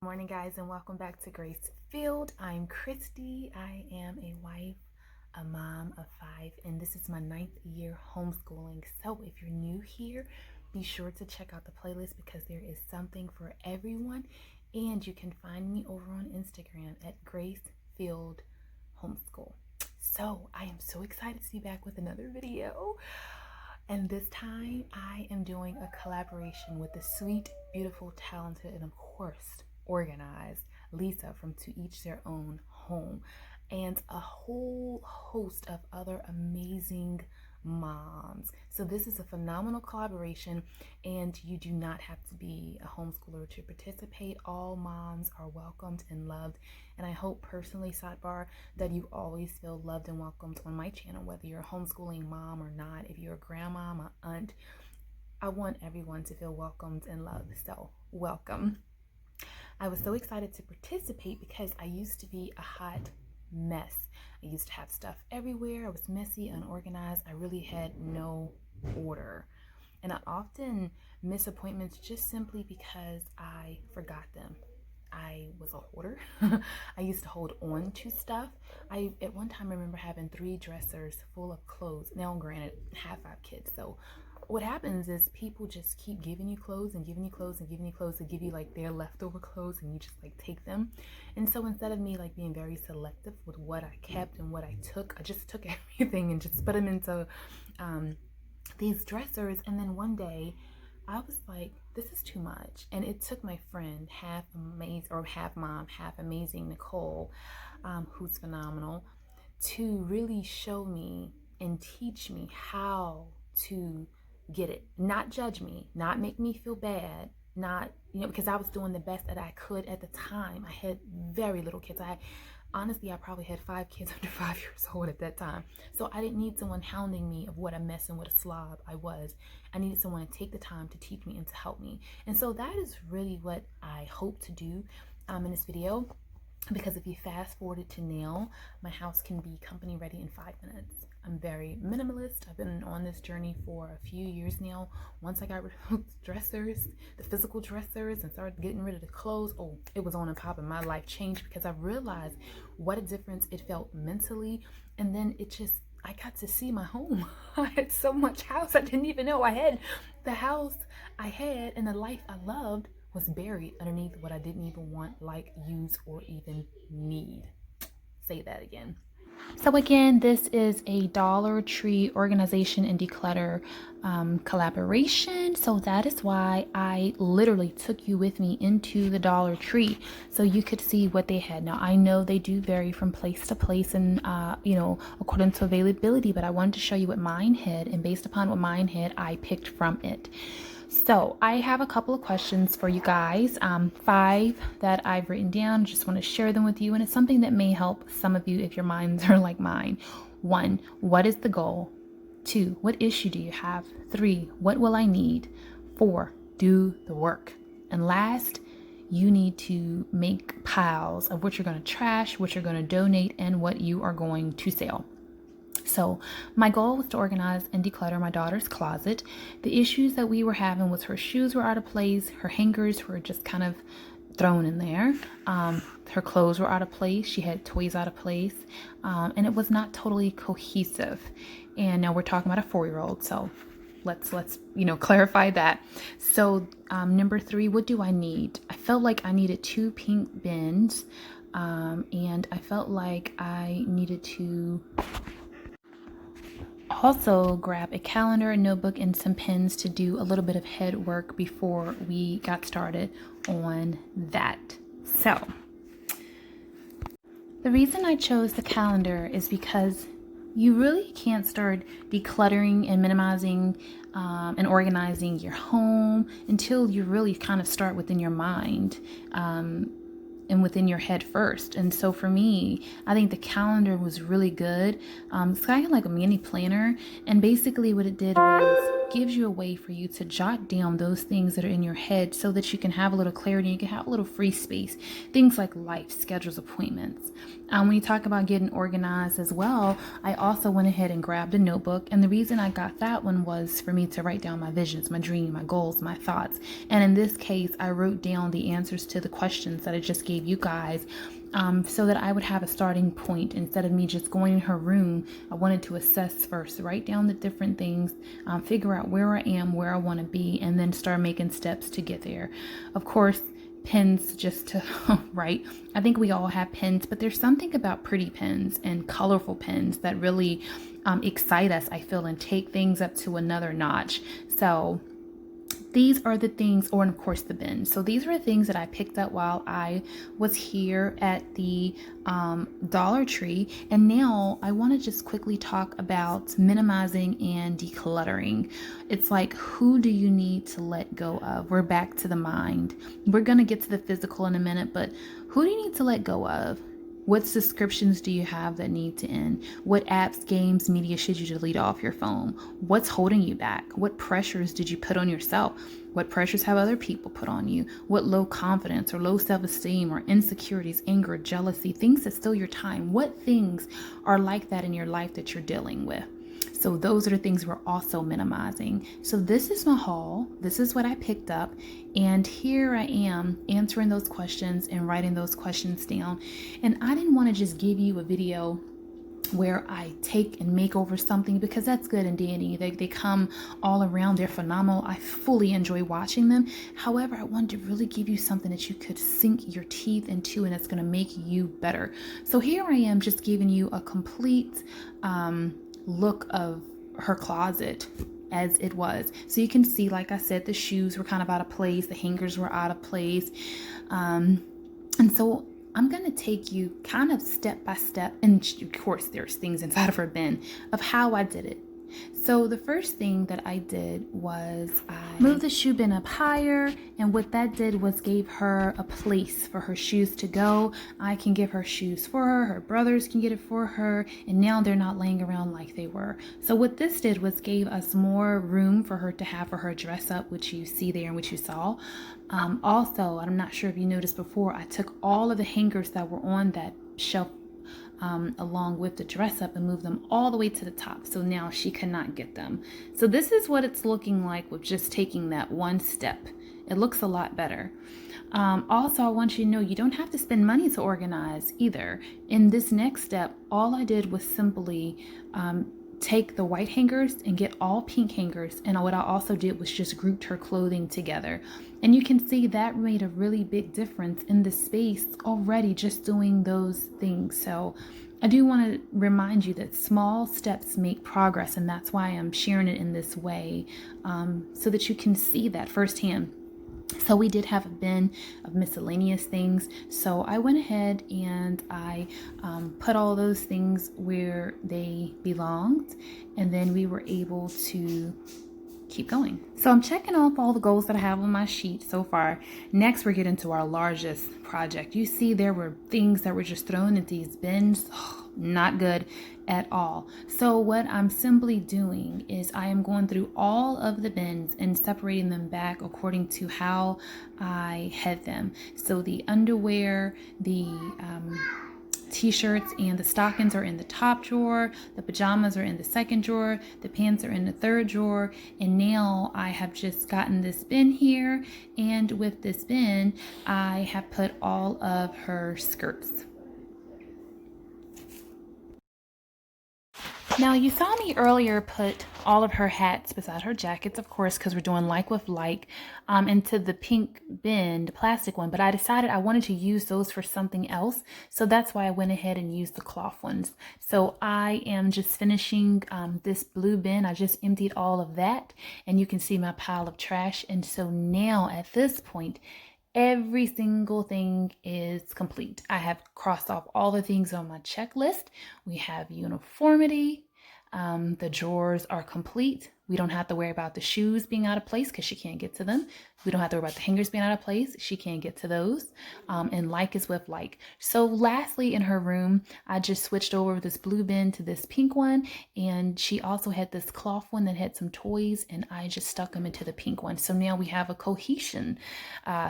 Morning, guys, and welcome back to Grace.Filled. I'm Christy. I am a wife, a mom of 5, and this is my 9th year homeschooling. So if you're new here, be sure to check out the playlist because there is something for everyone, and you can find me over on Instagram at Grace.Filled Homeschool. So I am so excited to be back with another video. And this time I am doing a collaboration with the sweet, beautiful, talented, and of course, organized Lisa from To Each Their Own Home, and a whole host of other amazing moms. So this is a phenomenal collaboration, and you do not have to be a homeschooler to participate. All moms are welcomed and loved, and I hope personally, sidebar, that you always feel loved and welcomed on my channel, whether you're a homeschooling mom or not. If you're a grandma, an aunt, I want everyone to feel welcomed and loved, so welcome. I was so excited to participate because I used to be a hot mess. I used to have stuff everywhere. I was messy, unorganized. I really had no order. And I often miss appointments just simply because I forgot them. I was a hoarder. I used to hold on to stuff. I at one time remember having 3 dressers full of clothes. Now, granted, I have 5 kids, so what happens is people just keep giving you clothes and giving you clothes and giving you clothes to give you like their leftover clothes, and you just like take them. And so instead of me like being very selective with what I kept and what I took, I just took everything and just put them into these dressers. And then one day I was like, this is too much. And it took my friend, half mom, half amazing, Nicole, who's phenomenal, to really show me and teach me how to get it, not judge me, not make me feel bad, not, because I was doing the best that I could at the time. I had very little kids. Honestly, I probably had 5 kids under 5 years old at that time. So I didn't need someone hounding me of what a mess and what a slob I was. I needed someone to take the time to teach me and to help me. And so that is really what I hope to do in this video. Because if you fast forward it to now, my house can be company ready in 5 minutes. I'm very minimalist. I've been on this journey for a few years now. Once I got rid of dressers, the physical dressers, and started getting rid of the clothes, it was on and popping. My life changed because I realized what a difference it felt mentally. And then I got to see my home. I had so much house I didn't even know I had. The house I had and the life I loved was buried underneath what I didn't even want, like, use, or even need. Say that again. So again, this is a Dollar Tree organization and declutter collaboration. So that is why I literally took you with me into the Dollar Tree so you could see what they had. Now, I know they do vary from place to place and, according to availability, but I wanted to show you what mine had, and based upon what mine had, I picked from it. So I have a couple of questions for you guys, 5 that I've written down. Just want to share them with you, and it's something that may help some of you if your minds are like mine. 1, what is the goal? 2, what issue do you have? 3, what will I need? 4, do the work. And last, you need to make piles of what you're going to trash, what you're going to donate, and what you are going to sell. So my goal was to organize and declutter my daughter's closet. The issues that we were having was her shoes were out of place, her hangers were just kind of thrown in there, her clothes were out of place, she had toys out of place, and it was not totally cohesive. And now we're talking about a 4-year-old, so let's clarify that. So number 3, what do I need? I felt like I needed 2 pink bins, and I felt like I needed to also grab a calendar, a notebook, and some pens to do a little bit of head work before we got started on that. So the reason I chose the calendar is because you really can't start decluttering and minimizing and organizing your home until you really kind of start within your mind and within your head first. And so for me, I think the calendar was really good. It's kind of like a mini planner, and basically what it did was gives you a way for you to jot down those things that are in your head so that you can have a little clarity, you can have a little free space. Things like life, schedules, appointments. When you talk about getting organized as well, I also went ahead and grabbed a notebook. And the reason I got that one was for me to write down my visions, my dream, my goals, my thoughts. And in this case, I wrote down the answers to the questions that I just gave you guys. So that I would have a starting point instead of me just going in her room. I wanted to assess first, write down the different things, figure out where I am, where I want to be, and then start making steps to get there. Of course, pens just to write. I think we all have pens, but there's something about pretty pens and colorful pens that really excite us, I feel, and take things up to another notch. So these are the things, or of course the bin. So these are the things that I picked up while I was here at the Dollar Tree. And now I want to just quickly talk about minimizing and decluttering. It's like, who do you need to let go of? We're back to the mind. We're going to get to the physical in a minute, but who do you need to let go of? What subscriptions do you have that need to end? What apps, games, media should you delete off your phone? What's holding you back? What pressures did you put on yourself? What pressures have other people put on you? What low confidence or low self-esteem or insecurities, anger, jealousy, things that steal your time? What things are like that in your life that you're dealing with? So those are the things we're also minimizing. So this is my haul. This is what I picked up. And here I am answering those questions and writing those questions down. And I didn't want to just give you a video where I take and make over something, because that's good and dandy. They come all around. They're phenomenal. I fully enjoy watching them. However, I wanted to really give you something that you could sink your teeth into and it's going to make you better. So here I am just giving you a complete look of her closet as it was. So you can see, like I said, the shoes were kind of out of place. The hangers were out of place. And so I'm going to take you kind of step by step. And of course, there's things inside of her bin of how I did it. So the first thing that I did was I moved the shoe bin up higher, and what that did was gave her a place for her shoes to go. I can give her shoes for her, her brothers can get it for her, and now they're not laying around like they were. So what this did was gave us more room for her to have for her dress up, which you see there and which you saw. Also, I'm not sure if you noticed before, I took all of the hangers that were on that shelf along with the dress up and move them all the way to the top. So now she cannot get them. So this is what it's looking like with just taking that one step. It looks a lot better. Also, I want you to know you don't have to spend money to organize either. In this next step, all I did was simply take the white hangers and get all pink hangers. And what I also did was just grouped her clothing together. And you can see that made a really big difference in the space already, just doing those things. So I do want to remind you that small steps make progress. And that's why I'm sharing it in this way, so that you can see that firsthand. So we did have a bin of miscellaneous things. So I went ahead and I put all those things where they belonged. And then we were able to keep going. So I'm checking off all the goals that I have on my sheet so far. Next, we're getting to our largest project. You see there were things that were just thrown into these bins. Not good at all. So what I'm simply doing is I am going through all of the bins and separating them back according to how I had them. So the underwear, the t-shirts and the stockings are in the top drawer, the pajamas are in the second drawer, the pants are in the third drawer, and now I have just gotten this bin here, and with this bin I have put all of her skirts. Now you saw me earlier put all of her hats beside her jackets, of course, because we're doing like with like, into the pink bin, the plastic one, but I decided I wanted to use those for something else. So that's why I went ahead and used the cloth ones. So I am just finishing this blue bin. I just emptied all of that and you can see my pile of trash. And so now at this point, every single thing is complete. I have crossed off all the things on my checklist. We have uniformity. The drawers are complete. We don't have to worry about the shoes being out of place because she can't get to them. We don't have to worry about the hangers being out of place. She can't get to those. And like is with like. So lastly, in her room, I just switched over this blue bin to this pink one. And she also had this cloth one that had some toys, and I just stuck them into the pink one. So now we have a cohesion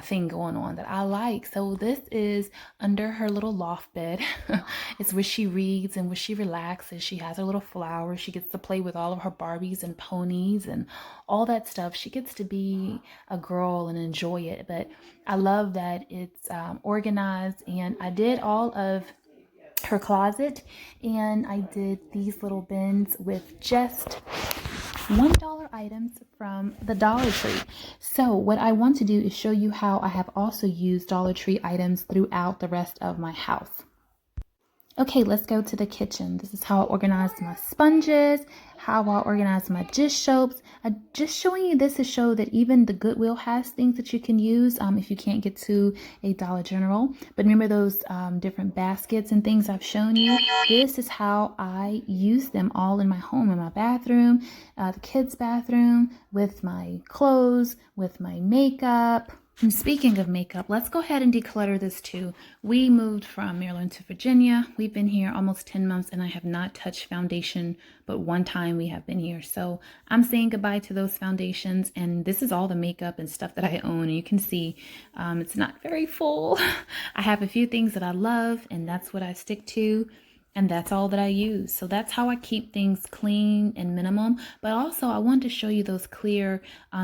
thing going on that I like. So this is under her little loft bed. It's where she reads and where she relaxes. She has her little flowers. She gets to play with all of her Barbies and ponies and all that stuff. She gets to be a girl and enjoy it. But I love that it's organized, and I did all of her closet, and I did these little bins with just $1 items from the Dollar Tree. So what I want to do is show you how I have also used Dollar Tree items throughout the rest of my house. Okay, let's go to the kitchen. This is how I organized my sponges, how I organized my dish soaps. Just showing you this to show that even the Goodwill has things that you can use if you can't get to a Dollar General. But remember those different baskets and things I've shown you? This is how I use them all in my home, in my bathroom, the kids' bathroom, with my clothes, with my makeup. And speaking of makeup, let's go ahead and declutter this too. We moved from Maryland to Virginia. We've been here almost 10 months and I have not touched foundation, but one time we have been here. So I'm saying goodbye to those foundations, and this is all the makeup and stuff that I own. And you can see it's not very full. I have a few things that I love, and that's what I stick to. And that's all that I use. So that's how I keep things clean and minimum. But also I want to show you those clear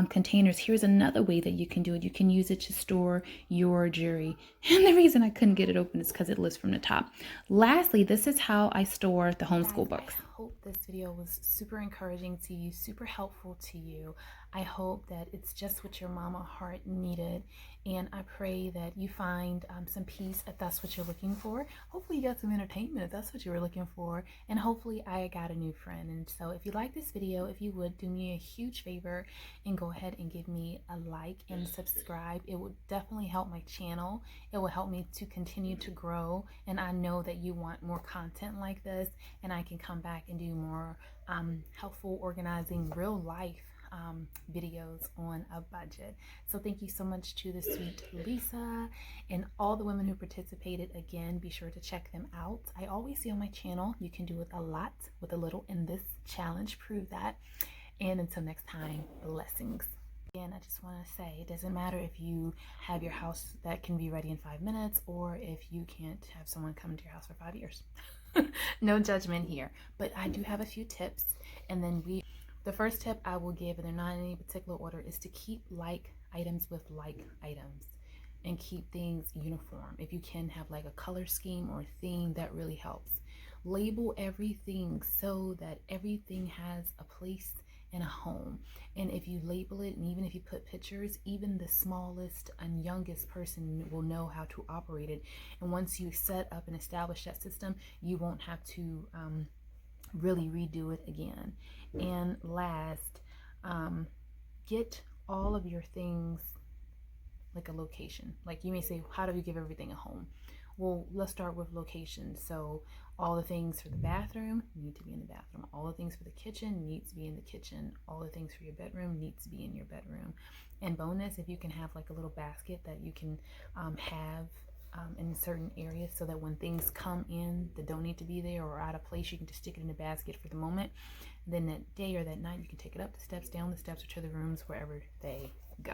containers. Here's another way that you can do it. You can use it to store your jewelry. And the reason I couldn't get it open is because it lists from the top. Lastly, this is how I store the homeschool books. I hope this video was super encouraging to you, super helpful to you. I hope that it's just what your mama heart needed. And I pray that you find some peace if that's what you're looking for. Hopefully you got some entertainment if that's what you were looking for. And hopefully I got a new friend. And so if you like this video, if you would do me a huge favor and go ahead and give me a like and subscribe. It would definitely help my channel. It will help me to continue to grow. And I know that you want more content like this, and I can come back and do more helpful, organizing, real life videos on a budget. So thank you so much to the sweet Lisa and all the women who participated. Again, be sure to check them out. I always say on my channel, you can do it a lot with a little, and this challenge proved that. And until next time, blessings. Again, I just want to say, it doesn't matter if you have your house that can be ready in 5 minutes, or if you can't have someone come to your house for 5 years. No judgment here, but I do have a few tips. And then the first tip I will give, and they're not in any particular order, is to keep like items with like items and keep things uniform. If you can have like a color scheme or theme, that really helps. Label everything so that everything has a place and a home. And if you label it, and even if you put pictures, even the smallest and youngest person will know how to operate it. And once you set up and establish that system, you won't have to really redo it again. And last, get all of your things like a location. Like you may say, how do we give everything a home? Well, let's start with location. So all the things for the bathroom need to be in the bathroom. All the things for the kitchen need to be in the kitchen. All the things for your bedroom need to be in your bedroom. And bonus, if you can have like a little basket that you can have in certain areas, so that when things come in that don't need to be there or out of place, you can just stick it in the basket for the moment. And then that day or that night, you can take it up the steps, down the steps, or to the rooms, wherever they go.